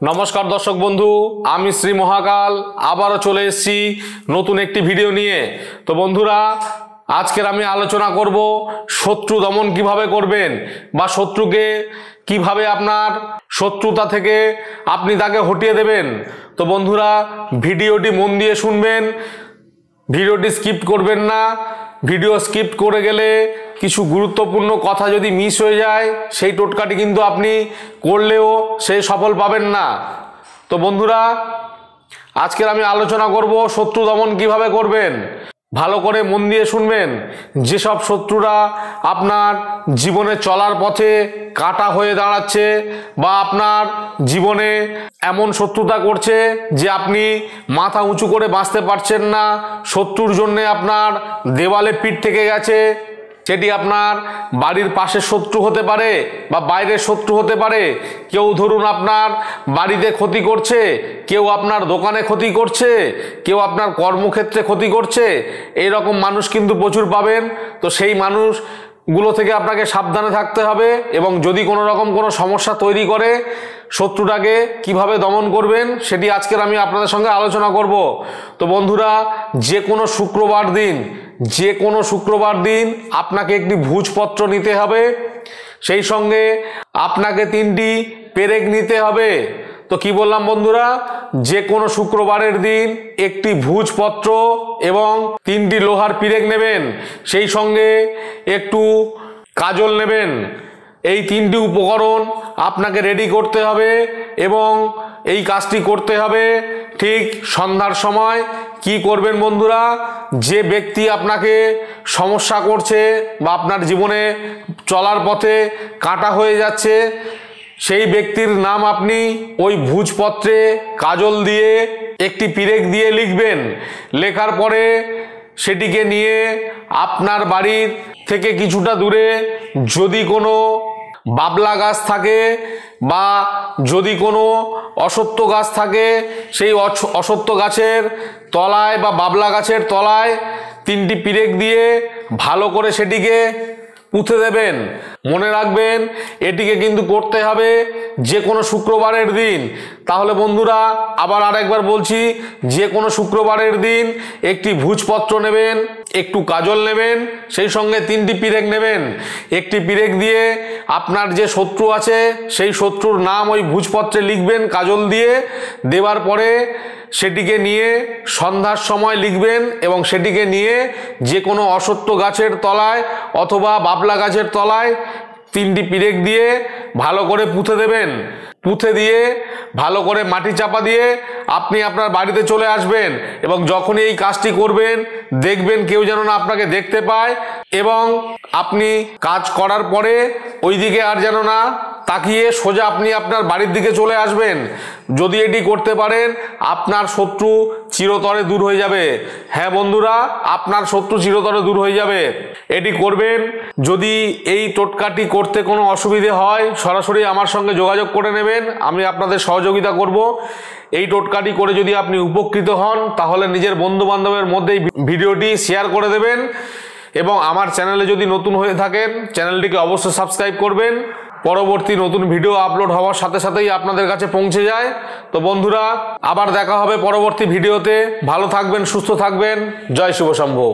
নমস্কার দর্শক বন্ধু, আমি শ্রী মহাকাল আবারও চলে এসেছি নতুন একটি ভিডিও নিয়ে। তো বন্ধুরা, আজকের আমি আলোচনা করব শত্রু দমন কিভাবে করবেন বা শত্রুকে কিভাবে আপনার শত্রুতা থেকে আপনি তাকে হটিয়ে দেবেন। তো বন্ধুরা, ভিডিওটি মন দিয়ে শুনবেন, ভিডিওটি স্কিপ করবেন না। ভিডিও স্কিপ করে গেলে কিছু গুরুত্বপূর্ণ কথা যদি মিস হয়ে যায়, সেই টোটকাটি কিন্তু আপনি করলেও সেই সফল পাবেন না। তো বন্ধুরা, আজকের আমি আলোচনা করব শত্রু দমন কিভাবে করবেন। ভালো করে মন দিয়ে শুনবেন। যেসব শত্রুরা আপনার জীবনে চলার পথে কাঁটা হয়ে দাঁড়াচ্ছে বা আপনার জীবনে এমন শত্রুতা করছে যে আপনি মাথা উঁচু করে বাঁচতে পারছেন না, শত্রুর জন্যে আপনার দেওয়ালে পিঠ থেকে গেছে, সেটি আপনার বাড়ির পাশের শত্রু হতে পারে বা বাইরের শত্রু হতে পারে। কেউ ধরুন আপনার বাড়িতে ক্ষতি করছে, কেউ আপনার দোকানে ক্ষতি করছে, কেউ আপনার কর্মক্ষেত্রে ক্ষতি করছে। এই রকম মানুষ কিন্তু প্রচুর পাবেন। তো সেই মানুষগুলো থেকে আপনাকে সাবধানে থাকতে হবে এবং যদি কোনো রকম কোনো সমস্যা তৈরি করে শত্রুটাকে কিভাবে দমন করবেন সেটি আজকের আমি আপনাদের সঙ্গে আলোচনা করব। তো বন্ধুরা, যে কোনো শুক্রবার দিন আপনাকে একটি ভোজপত্র নিতে হবে, সেই সঙ্গে আপনাকে 3টি পেরেক নিতে হবে। তো কি বললাম বন্ধুরা, যে কোনো শুক্রবারের দিন একটি ভোজপত্র এবং 3টি লোহার পেরেক নেবেন, সেই সঙ্গে একটু কাজল নেবেন। এই 3টি উপকরণ আপনাকে রেডি করতে হবে এবং এই কাজটি করতে হবে ঠিক সন্ধ্যার সময়। কি করবেন বন্ধুরা, যে ব্যক্তি আপনাকে সমস্যা করছে বা আপনার জীবনে চলার পথে কাঁটা হয়ে যাচ্ছে, সেই ব্যক্তির নাম আপনি ওই ভোজপত্রে কাজল দিয়ে একটি পেরেক দিয়ে লিখবেন। লেখার পরে সেটিকে নিয়ে আপনার বাড়ির থেকে কিছুটা দূরে যদি কোনো বাবলা গাছ থাকে বা যদি কোনো অশ্বত্থ গাছ থাকে, সেই অশ্বত্থ গাছের তলায় বা বাবলা গাছের তলায় 3টি পেরেক দিয়ে ভালো করে সেটিকে পুঁতে দেবেন। মনে রাখবেন, এটিকে কিন্তু করতে হবে যে কোনো শুক্রবারের দিন। তাহলে বন্ধুরা, আবার আরেকবার বলছি, যে কোনো শুক্রবারের দিন একটি ভোজপত্র নেবেন, একটু কাজল নেবেন, সেই সঙ্গে 3টি পেরেক নেবেন। একটি পেরেক দিয়ে আপনার যে শত্রু আছে সেই শত্রুর নাম ওই ভোজপত্রে লিখবেন কাজল দিয়ে। দেওয়ার পরে সেটিকে নিয়ে সন্ধ্যার সময় লিখবেন এবং সেটিকে নিয়ে যে কোনো অশ্বত্থ গাছের তলায় অথবা বাবলা গাছের তলায় 3টি পেরেক দিয়ে ভালো করে পুঁতে দেবেন। পুঁতে দিয়ে ভালো করে মাটি চাপা দিয়ে আপনি আপনার বাড়িতে চলে আসবেন এবং যখনই এই কাজটি করবেন দেখবেন কেউ যেন না আপনাকে দেখতে পায় এবং আপনি কাজ করার পরে ওই দিকে আর যেন না তাকিয়ে সোজা আপনি আপনার বাড়ির দিকে চলে আসবেন। যদি এটি করতে পারেন, আপনার শত্রু চিরতরে দূর হয়ে যাবে। হ্যাঁ বন্ধুরা, আপনার শত্রু চিরতরে দূর হয়ে যাবে। এটি করবেন। যদি এই টোটকাটি করতে কোনো অসুবিধে হয়, সরাসরি আমার সঙ্গে যোগাযোগ করে নেবেন, আমি আপনাদের সহযোগিতা করব। এই টোটকাটি করে যদি আপনি উপকৃত হন, তাহলে নিজের বন্ধু বান্ধবের মধ্যে ভিডিওটি শেয়ার করে দেবেন এবং আমার চ্যানেলে যদি নতুন হয়ে থাকেন চ্যানেলটিকে অবশ্যই সাবস্ক্রাইব করবেন। পরবর্তী নতুন ভিডিও আপলোড হওয়ার সাথে সাথেই আপনাদের কাছে পৌঁছে যায়। তো বন্ধুরা, আবার দেখা হবে পরবর্তী ভিডিওতে। ভালো থাকবেন, সুস্থ থাকবেন। জয় শুভ শম্ভু।